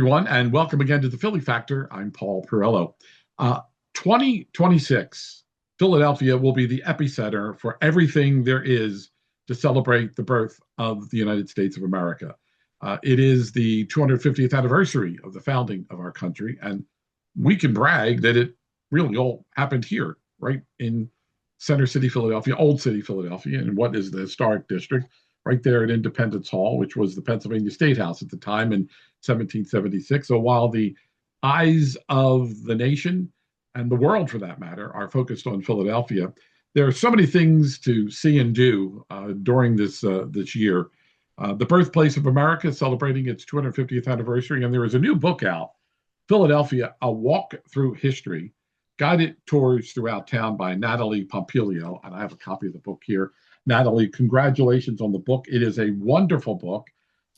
everyone, and welcome again to the Philly Factor. I'm Paul Perrello. 2026, Philadelphia will be the epicenter for everything there is to celebrate the birth of the United States of America. It is the 250th anniversary of the founding of our country, and we can brag that it really all happened here, right in Center City, Philadelphia, Old City, Philadelphia, in what is the historic district, right there at Independence Hall, which was the Pennsylvania State House at the time in 1776. So while the eyes of the nation and the world, for that matter, are focused on Philadelphia, there are so many things to see and do during this year. The birthplace of America is celebrating its 250th anniversary, and there is a new book out, Philadelphia: A Walk Through History, guided tours throughout town by Natalie Pompilio, and I have a copy of the book here. Natalie, congratulations on the book. It is a wonderful book.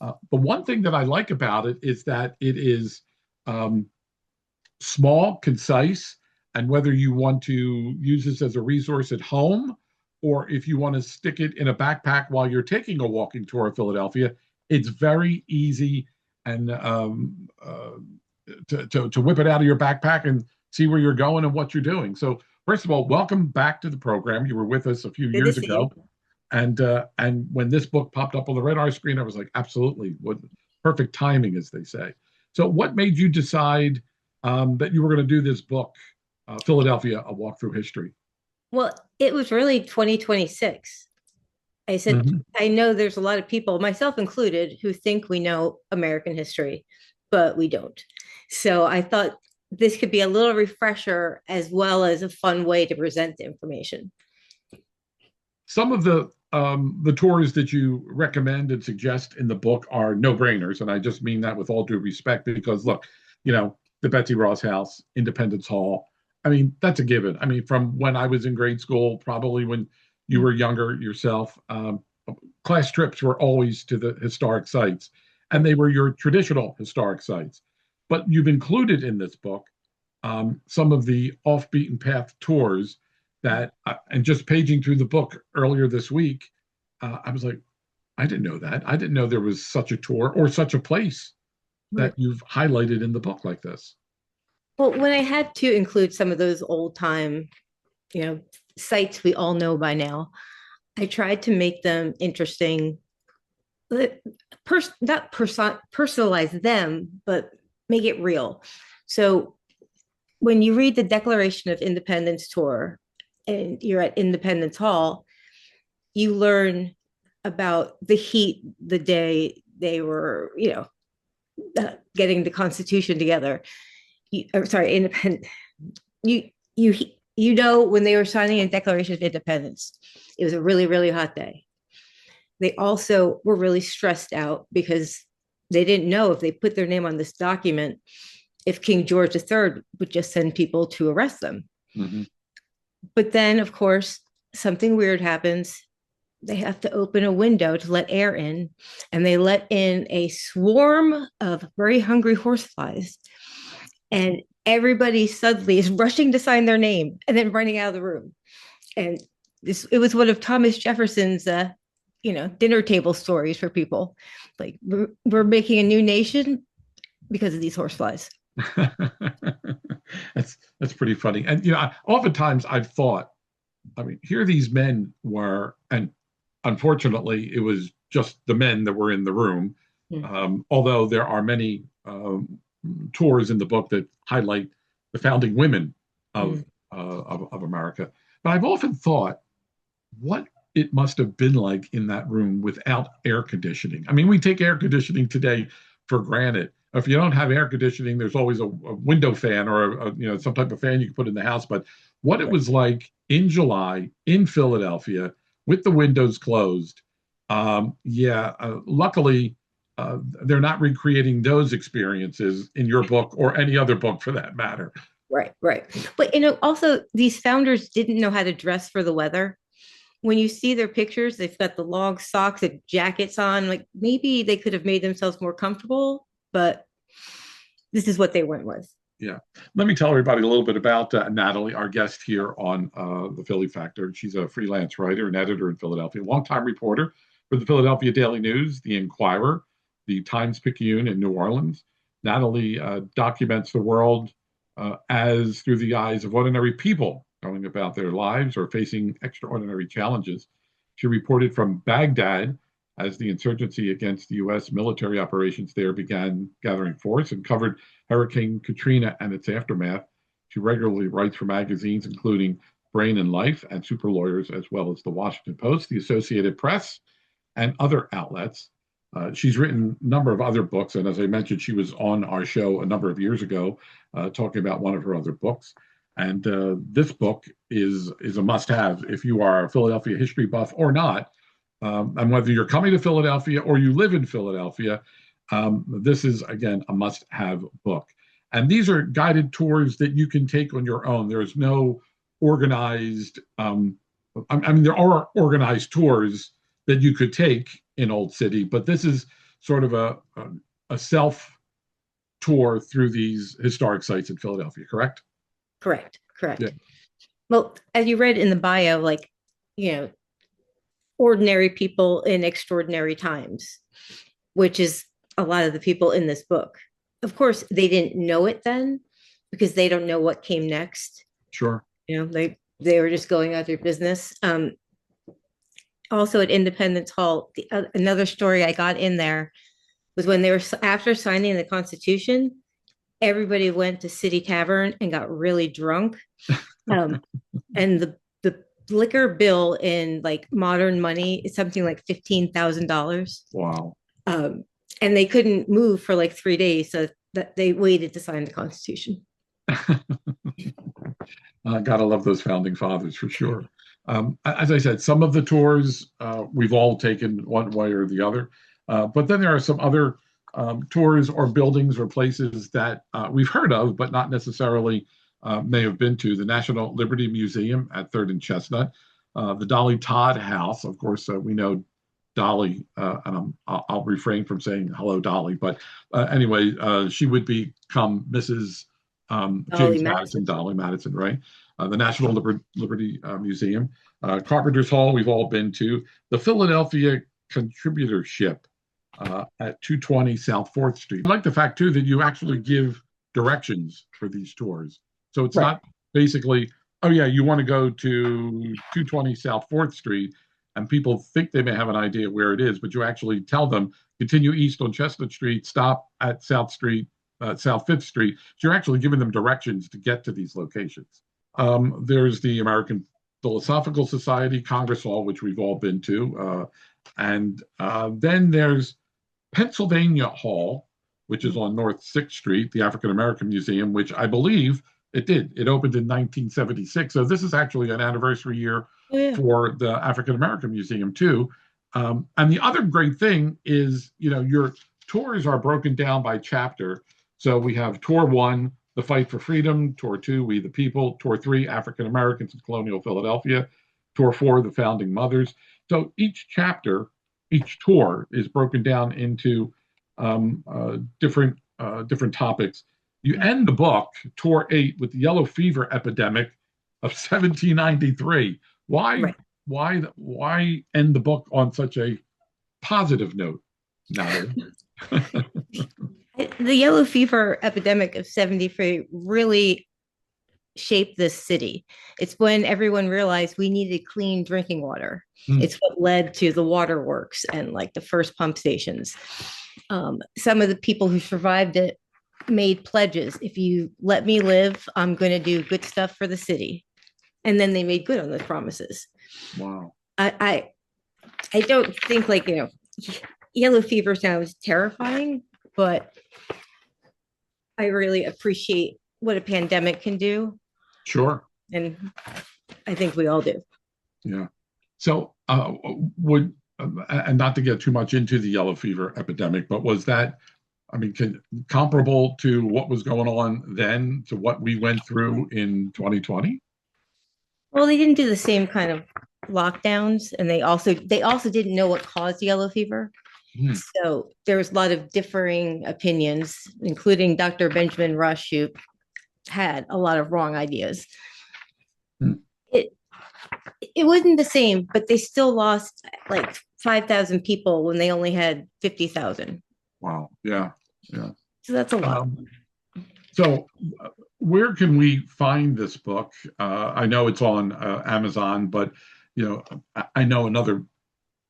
The one thing that I like about it is that it is small, concise, and whether you want to use this as a resource at home or if you want to stick it in a backpack while you're taking a walking tour of Philadelphia, it's very easy and to whip it out of your backpack and see where you're going and what you're doing. So first of all, welcome back to the program. You were with us a few Good to years see you. ago. And when this book popped up on the radar screen, I was like, absolutely, what perfect timing, as they say. So what made you decide that you were going to do this book, Philadelphia: A Walk Through History? Well, it was really 2026. I said, Mhm. I know there's a lot of people, myself included, who think we know American history, but we don't. So I thought this could be a little refresher as well as a fun way to present the information. Some of the tours that you recommend and suggest in the book are no-brainers, and I just mean that with all due respect because look, the Betsy Ross House, Independence Hall. I mean, that's a given. I mean, from when I was in grade school, probably when you were younger yourself, class trips were always to the historic sites, and they were your traditional historic sites. But you've included in this book some of the off-beaten path tours that, and just paging through the book earlier this week, I was like, I didn't know that. I didn't know there was such a tour or such a place Right. that you've highlighted in the book like this. Well, when I had to include some of those old time, you know, sites we all know by now, I tried to make them interesting, not personalize them, but make it real. So when you read the Declaration of Independence tour and you're at Independence Hall, you learn about the heat the day they were, getting the Constitution together. Sorry, independent. You you you know when they were signing a Declaration of Independence, it was a really really hot day. They also were really stressed out because they didn't know if they put their name on this document, if King George III would just send people to arrest them. Mhm. But then, of course, something weird happens. They have to open a window to let air in, and they let in a swarm of very hungry horseflies. And everybody suddenly is rushing to sign their name and then running out of the room. And it was one of Thomas Jefferson's, dinner table stories for people. Like we're making a new nation because of these horseflies. That's pretty funny. And oftentimes I've thought, I mean, here these men were, and unfortunately, it was just the men that were in the room. Mm. Although there are many tours in the book that highlight the founding women of, Mm. of America. But I've often thought what it must have been like in that room without air conditioning. I mean, we take air conditioning today for granted. If you don't have air conditioning, there's always a window fan or some type of fan you can put in the house. But what it Right. was like in July in Philadelphia with the windows closed, luckily they're not recreating those experiences in your book or any other book for that matter. Right, right. But also these founders didn't know how to dress for the weather. When you see their pictures, they've got the long socks and jackets on. Like maybe they could have made themselves more comfortable, but this is what they went with. Yeah. Let me tell everybody a little bit about Natalie, our guest here on the Philly Factor. She's a freelance writer and editor in Philadelphia, longtime reporter for the Philadelphia Daily News, the Inquirer, the Times Picayune in New Orleans. Natalie documents the world as through the eyes of ordinary people going about their lives or facing extraordinary challenges. She reported from Baghdad as the insurgency against the U.S. military operations there began gathering force and covered Hurricane Katrina and its aftermath. She regularly writes for magazines, including Brain and Life and Super Lawyers, as well as the Washington Post, the Associated Press, and other outlets. She's written a number of other books, and as I mentioned, she was on our show a number of years ago talking about one of her other books. And this book is a must-have if you are a Philadelphia history buff or not. And whether you're coming to Philadelphia or you live in Philadelphia, this is, again, a must-have book. And these are guided tours that you can take on your own. There is no organized, I mean, there are organized tours that you could take in Old City, but this is sort of a self tour through these historic sites in Philadelphia, correct? Correct. Yeah, Well, as you read in the bio, like, you know, ordinary people in extraordinary times, which is a lot of the people in this book. Of course, they didn't know it then because they don't know what came next. sure. They were just going out their business. Also at Independence Hall, another story I got in there was when they were after signing the Constitution, everybody went to City Tavern and got really drunk. And the liquor bill in like modern money is something like $15,000. Wow. And they couldn't move for like 3 days, so that they waited to sign the Constitution. Gotta love those founding fathers for sure. As I said, some of the tours we've all taken one way or the other, but then there are some other tours or buildings or places that we've heard of, but not necessarily may have been to. The National Liberty Museum at 3rd and Chestnut, the Dolly Todd House. Of course, we know Dolly, and I'll refrain from saying hello, Dolly, but anyway, she would become Mrs. James Madison, Dolly Madison, right? The National Liberty Museum, Carpenter's Hall, we've all been to. The Philadelphia Contributorship at 220 South 4th Street. I like the fact, too, that you actually give directions for these tours. So it's not basically, oh, yeah, you want to go to 220 South 4th Street, and people think they may have an idea where it is, but you actually tell them, continue east on Chestnut Street, stop at South Street, South 5th Street. So you're actually giving them directions to get to these locations. There's the American Philosophical Society, Congress Hall, which we've all been to. And then there's Pennsylvania Hall, which is on North 6th Street, the African American Museum, which I believe it did. It opened in 1976. So this is actually an anniversary year for the African American Museum, too. And the other great thing is, your tours are broken down by chapter. So we have Tour 1, The Fight for Freedom, Tour 2, We the People, Tour 3, African Americans in Colonial Philadelphia, Tour 4, The Founding Mothers. So each chapter, each tour is broken down into different topics. You end the book, Tour 8, with the yellow fever epidemic of 1793. Why end the book on such a positive note, Natalie? The yellow fever epidemic of 73 really shaped this city. It's when everyone realized we needed clean drinking water. It's what led to the waterworks and like the first pump stations. Some of the people who survived it made pledges. If you let me live, I'm going to do good stuff for the city. And then they made good on those promises. Wow. I don't think yellow fever sounds terrifying, but I really appreciate what a pandemic can do. Sure. And I think we all do. Yeah. So and not to get too much into the yellow fever epidemic, but was that, comparable to what was going on then to what we went through in 2020? Well, they didn't do the same kind of lockdowns, and they also didn't know what caused yellow fever. So there was a lot of differing opinions, including Dr. Benjamin Rush, who had a lot of wrong ideas. It wasn't the same, but they still lost like 5,000 people when they only had 50,000. Wow. Yeah. So So that's a lot. Um, so, where can we find this book? I know it's on Amazon, but you know, I know another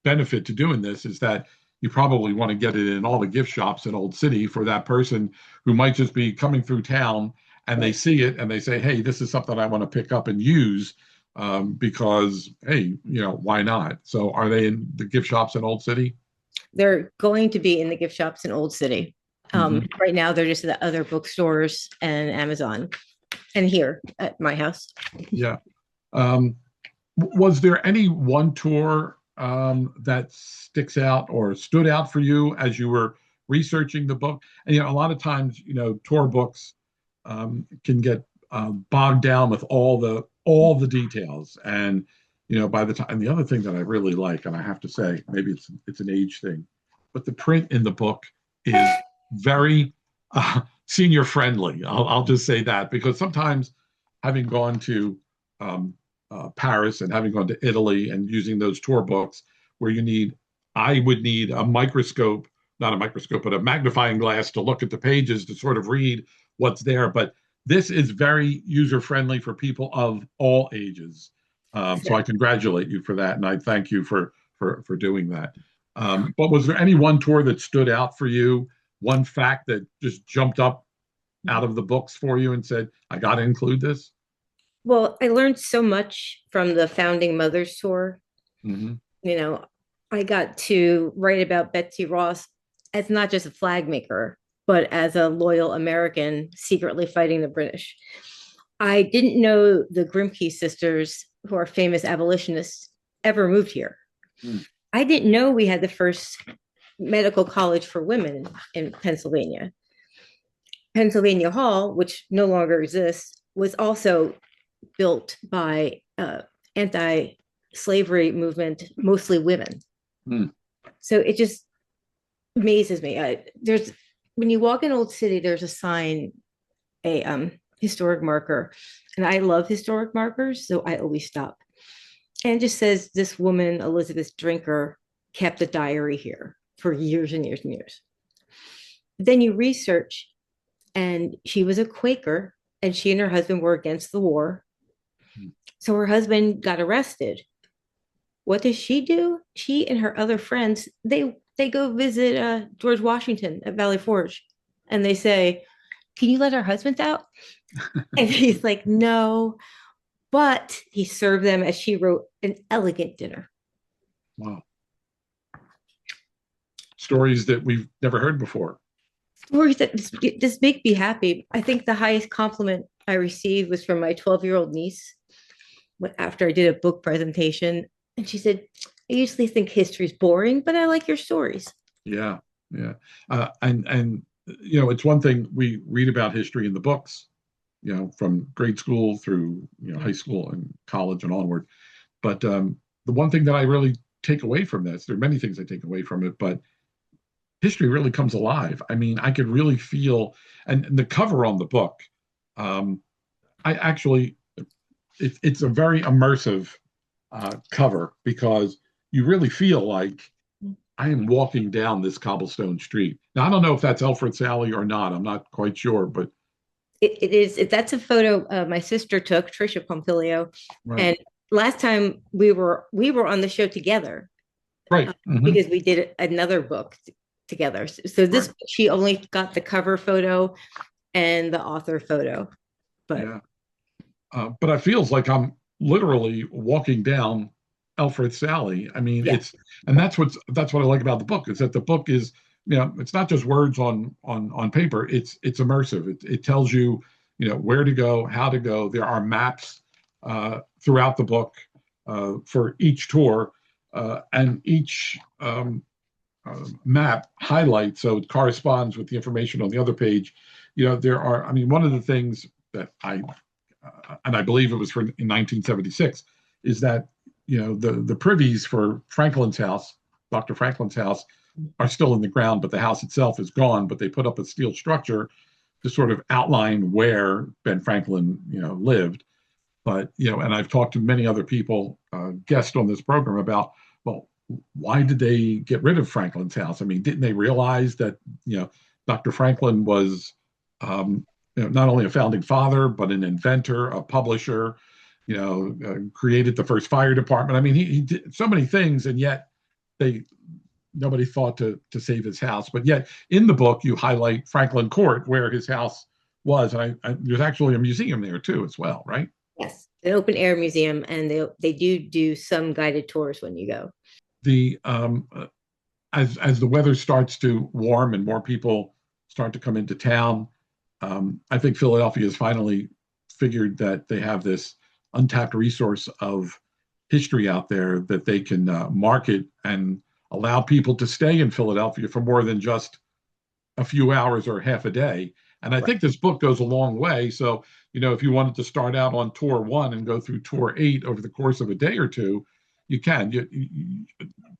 benefit to doing this is that you probably want to get it in all the gift shops in Old City for that person who might just be coming through town and they Right. see it and they say, "Hey, this is something I want to pick up and use." Because hey, why not? So, are they in the gift shops in Old City? They're going to be in the gift shops in Old City. Hmm. Right now, they're just at other bookstores and Amazon and here at my house. Yeah. Um, was there any one tour that sticks out or stood out for you as you were researching the book? And a lot of times, tour books can get bogged down with all the details. And by the time, and the other thing that I really like, and I have to say, maybe it's an age thing, but the print in the book is very senior friendly. I'll just say that because sometimes having gone to um, Paris and having gone to Italy and using those tour books where I would need a microscope, not a microscope, but a magnifying glass to look at the pages to sort of read what's there. But this is very user friendly for people of all ages. So I congratulate you for that, and I thank you for doing that. But was there any one tour that stood out for you? One fact that just jumped up out of the books for you and said, "I got to include this." Well, I learned so much from the Founding Mothers tour. Mm-hmm. You know, I got to write about Betsy Ross as not just a flag maker, but as a loyal American secretly fighting the British. I didn't know the Grimke sisters, who are famous abolitionists, ever moved here. Mm. I didn't know we had the first medical college for women in Pennsylvania. Pennsylvania Hall, which no longer exists, was also built by anti-slavery movement, mostly women. Mm. So it just amazes me. There's when you walk in Old City, there's a sign, a historic marker, and I love historic markers, so I always stop. And it just says this woman, Elizabeth Drinker, kept a diary here for years and years and years. Then you research, and she was a Quaker, and she and her husband were against the war. Mm. So her husband got arrested. What does she do? She and her other friends, they go visit George Washington at Valley Forge, and they say, "Can you let our husbands out?" And he's like, "No," but he served them, as she wrote, an elegant dinner. Wow. Stories that we've never heard before. Stories that just make me happy. I think the highest compliment I received was from my 12-year-old niece after I did a book presentation, and she said, "I usually think history's boring, but I like your stories." Yeah, yeah. And it's one thing we read about history in the books, from grade school through high school and college and onward. But the one thing that I really take away from this, there are many things I take away from it, but history really comes alive. I mean, I could really feel, and the cover on the book, um, I actually, it's a very immersive cover because you really feel like I am walking down this cobblestone street. Now, I don't know if that's Alfred's Alley or not. I'm not quite sure, but It is. That's a photo my sister took, Trisha Pompilio, right, and last time we were on the show together, right, hmm, because we did another book together. So this right, she only got the cover photo and the author photo, but yeah. But it feels like I'm literally walking down Alfred's Alley. I mean, yeah. and that's what I like about the book is that the book is, it's not just words on paper. It's immersive. It tells you, where to go, how to go. There are maps throughout the book for each tour, and each map highlights, so it corresponds with the information on the other page. There are, I mean, one of the things that and I believe it was in 1976, is that the privies for Franklin's house, Dr. Franklin's house, are still in the ground, but the house itself is gone. But they put up a steel structure to sort of outline where Ben Franklin, lived. But and I've talked to many other people, guests on this program about, well, why did they get rid of Franklin's house? I mean, didn't they realize that Dr. Franklin was not only a founding father, but an inventor, a publisher, created the first fire department. I mean, he did so many things, and yet they nobody thought to save his house. But yet, in the book, you highlight Franklin Court, where his house was. And there's actually a museum there too, as well, right? Yes, an open air museum, and they do some guided tours when you go. The As the weather starts to warm and more people start to come into town, I think Philadelphia has finally figured that they have this untapped resource of history out there that they can market and allow people to stay in Philadelphia for more than just a few hours or half a day. And I Right. think this book goes a long way. So, if you wanted to start out on tour one and go through tour eight over the course of a day or two, you can.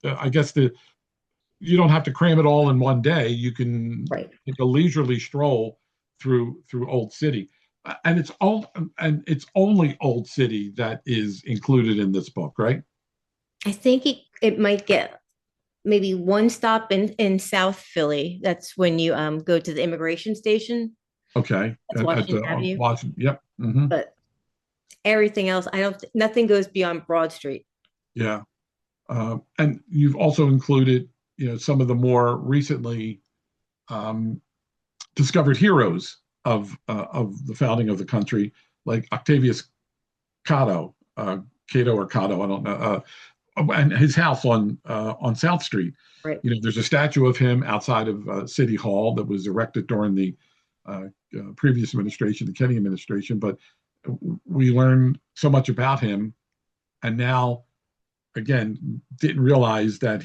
I guess you don't have to cram it all in one day. You can Right. take a leisurely stroll through Old City, and it's only Old City that is included in this book, right? I think it might get maybe one stop in South Philly. That's when you go to the immigration station. Okay, That's at Washington the Avenue. Washington. Yep. Hmm. But everything else, I don't. Nothing goes beyond Broad Street. Yeah. And you've also included, some of the more recently um, discovered heroes of the founding of the country, like Octavius Cato, Cato or Cato, I don't know, and his house on South Street. Right. There's a statue of him outside of City Hall that was erected during the uh, previous administration, the Kennedy administration. But we learned so much about him, and now again didn't realize that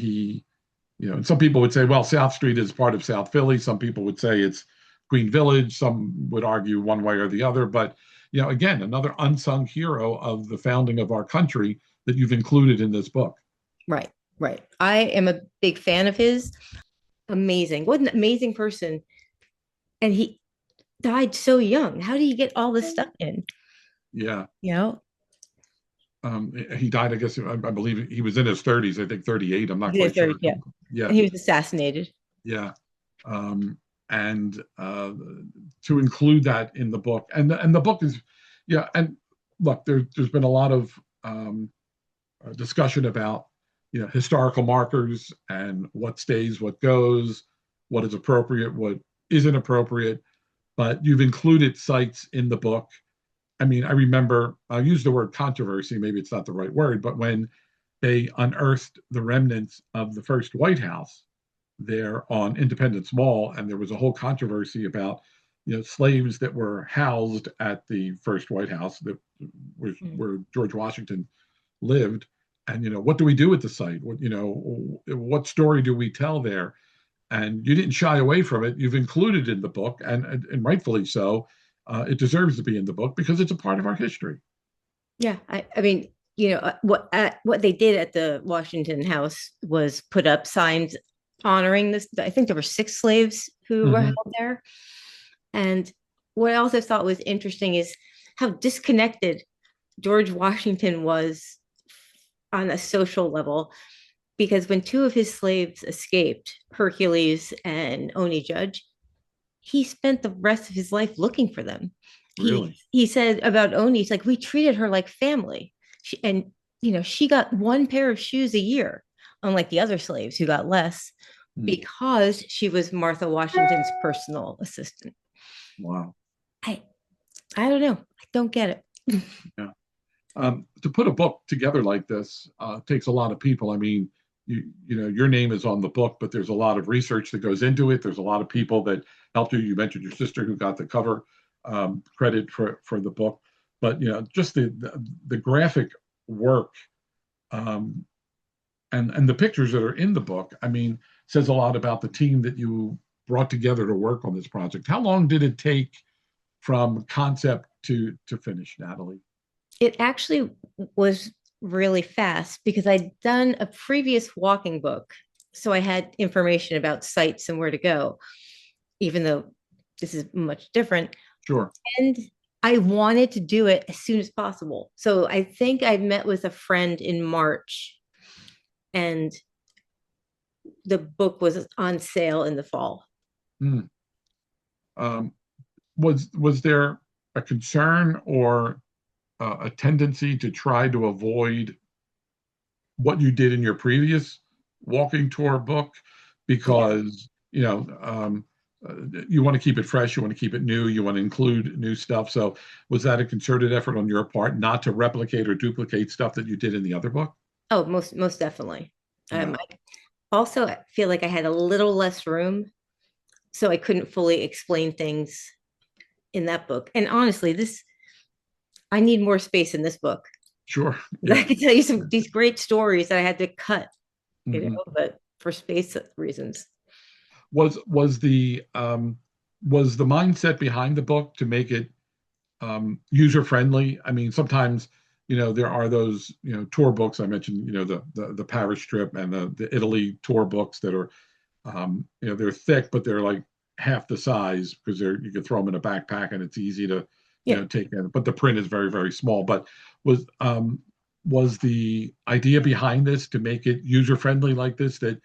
and some people would say, well, South Street is part of South Philly. Some people would say it's Green Village. Some would argue one way or the other. But, again, another unsung hero of the founding of our country that you've included in this book. Right. Right. I am a big fan of his. Amazing. What an amazing person. And he died so young. How do you get all this stuff in? Yeah. You know, He died, I guess, I believe he was in his 30s, I think 38. I'm not he quite was sure. very, yeah. Yeah. And he was assassinated. Yeah. And to include that in the book, and the book is, yeah. And look, there's been a lot of discussion about historical markers and what stays, what goes, what is appropriate, what isn't appropriate. But you've included sites in the book. I mean, I remember I'll use the word controversy. Maybe it's not the right word, but when they unearthed the remnants of the first White House there on Independence Mall, and there was a whole controversy about slaves that were housed at the first White House that was where George Washington lived. And what do we do with the site? What story do we tell there? And you didn't shy away from it. You've included it in the book, and rightfully so. It deserves to be in the book because it's a part of our history. Yeah. I mean, what they did at the Washington House was put up signs honoring this. I think there were 6 slaves who were Mm-hmm. held there. And what I also thought was interesting is how disconnected George Washington was on a social level, because when 2 of his slaves escaped, Hercules and Oni Judge, he spent the rest of his life looking for them. He Really? he said about Oni, it's like we treated her like family. And she got 1 pair of shoes a year, unlike the other slaves who got less, Mm. because she was Martha Washington's personal assistant. Wow. I I don't know. I don't get it. Yeah. To put a book together like this takes a lot of people. I mean, your name is on the book, but there's a lot of research that goes into it. There's a lot of people that helped you. You mentioned your sister who got the cover credit for the book, but just the graphic work um, and the pictures that are in the book. I mean, says a lot about the team that you brought together to work on this project. How long did it take from concept to finish, Natalie? It actually was really fast because I'd done a previous walking book. So I had information about sites and where to go, even though this is much different. Sure. And I wanted to do it as soon as possible. So I think I met with a friend in March, and the book was on sale in the fall. Mm. Um, was there a concern or a tendency to try to avoid what you did in your previous walking tour book Yeah. because you want to keep it fresh, you want to keep it new, you want to include new stuff. So was that a concerted effort on your part not to replicate or duplicate stuff that you did in the other book? Oh, most definitely. Yeah, I also feel like I had a little less room, so I couldn't fully explain things in that book. And honestly, this I need more space in this book. sure. I Yeah. can tell you some these great stories that I had to cut, Mhm. but for space reasons. Was was the was the mindset behind the book to make it user friendly? I mean, sometimes there are those tour books I mentioned, the Paris trip and the Italy tour books that are they're thick, but they're like half the size because you can throw them in a backpack and it's easy to Yeah, take in. But the print is very very small. But was um, was the idea behind this to make it user friendly like this that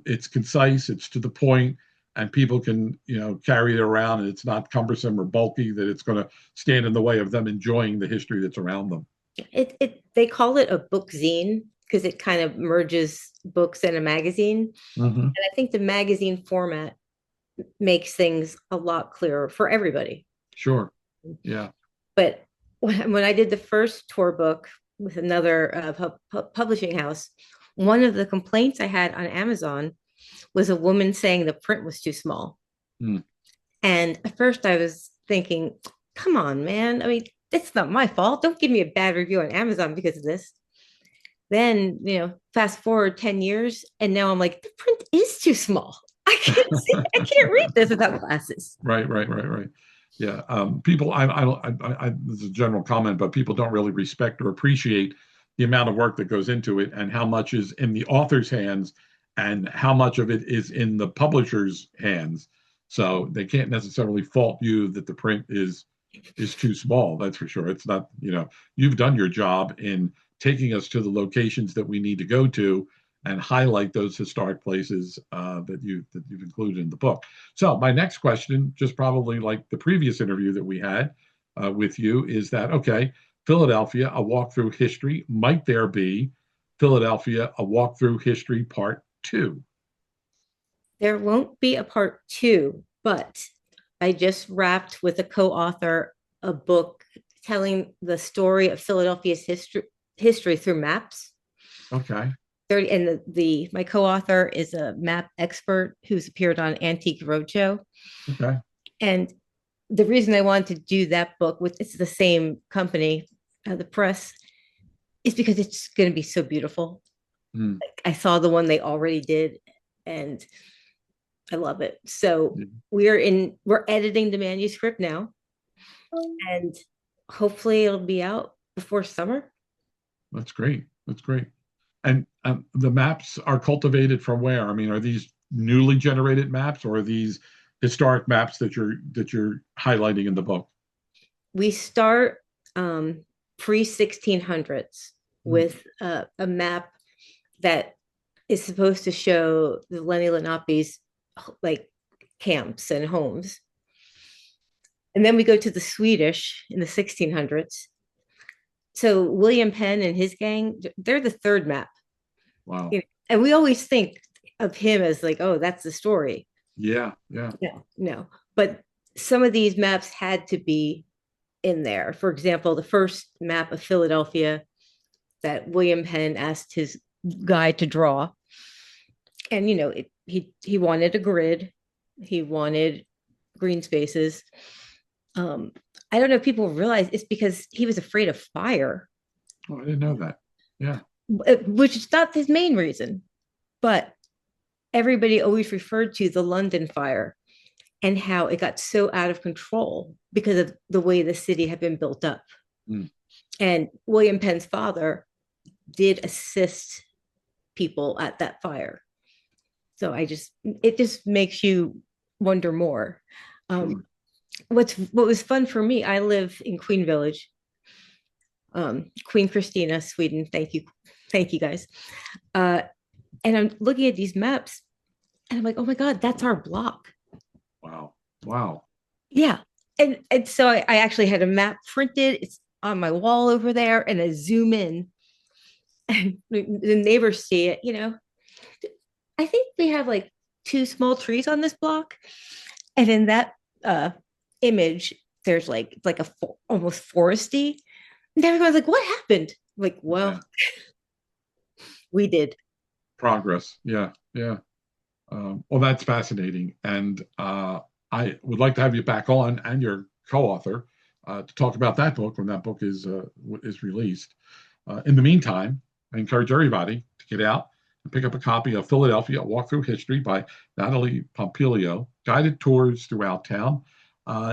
it's concise, it's to the point, and people can carry it around and it's not cumbersome or bulky that it's going to stand in the way of them enjoying the history that's around them. it they call it a book zine because it kind of merges books and a magazine. Hmm. And I think the magazine format makes things a lot clearer for everybody. Sure. Yeah. But when I did the first tour book with another publishing house, one of the complaints I had on Amazon was a woman saying the print was too small. Mm. And at first I was thinking, come on, man. I mean, it's not my fault. Don't give me a bad review on Amazon because of this. Then, fast forward 10 years, and now I'm like, the print is too small. I can't see, I can't read this without glasses. Right, right, right, right. Yeah. People, I don't, this is a general comment, but people don't really respect or appreciate the amount of work that goes into it and how much is in the author's hands and how much of it is in the publisher's hands. So they can't necessarily fault you that the print is too small. That's for sure. It's not, you've done your job in taking us to the locations that we need to go to and highlight those historic places that you've included in the book. So my next question, just probably like the previous interview that we had with you, is that okay? Philadelphia, a walk through history. Might there be Philadelphia, a walk through history part two? There won't be a part two, but I just wrapped with a co-author a book telling the story of Philadelphia's history through maps. Okay. 30 and the my co-author is a map expert who's appeared on Antique Roadshow. Okay. And the reason I wanted to do that book with it's the same company, the press, is because it's going to be so beautiful. Mm. Like, I saw the one they already did, and I love it. So we're editing the manuscript now, and hopefully it'll be out before summer. That's great. That's great. And the maps are cultivated from where? I mean, are these newly generated maps or are these historic maps that you're highlighting in the book? We start pre 1600s Mm. with a map that is supposed to show the Lenni Lenapes like camps and homes. And then we go to the Swedish in the 1600s. So William Penn and his gang, they're the third map. Wow. And we always think of him as like, oh, that's the story. Yeah. Yeah. No, no. But some of these maps had to be in there. For example, the first map of Philadelphia that William Penn asked his guy to draw. And he wanted a grid, he wanted green spaces. Um, I don't know if people realize it's because he was afraid of fire, Oh, I didn't know that. Yeah. which is not his main reason, but everybody always referred to the London fire and how it got so out of control because of the way the city had been built up. Mm. And William Penn's father did assist people at that fire. So it just makes you wonder more. Sure. Um, what was fun for me, I live in Queen Village, Queen Christina, Sweden. Thank you guys. Uh, and I'm looking at these maps, and I'm like, oh my god, that's our block. Wow. Wow. Yeah. And so I actually had a map printed. It's on my wall over there, and I zoom in and the neighbors see it, you know. I think we have like two small trees on this block. And in that uh image, there's like a almost foresty. And everyone's like, what happened? Like, Yeah. well, we did. Progress. Yeah. Yeah. Well, that's fascinating. And I would like to have you back on and your co-author to talk about that book when that book is released. In the meantime, I encourage everybody to get out and pick up a copy of Philadelphia: A Walk Through History by Natalie Pompilio, guided tours throughout town.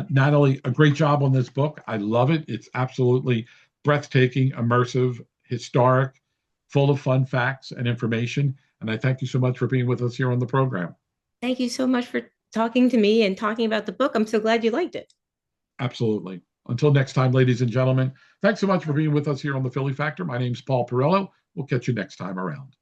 Natalie, a great job on this book. I love it. It's absolutely breathtaking, immersive, historic, full of fun facts and information. And I thank you so much for being with us here on the program. Thank you so much for talking to me and talking about the book. I'm so glad you liked it. Absolutely. Until next time, ladies and gentlemen, thanks so much for being with us here on the Philly Factor. My name's Paul Perrello. We'll catch you next time around.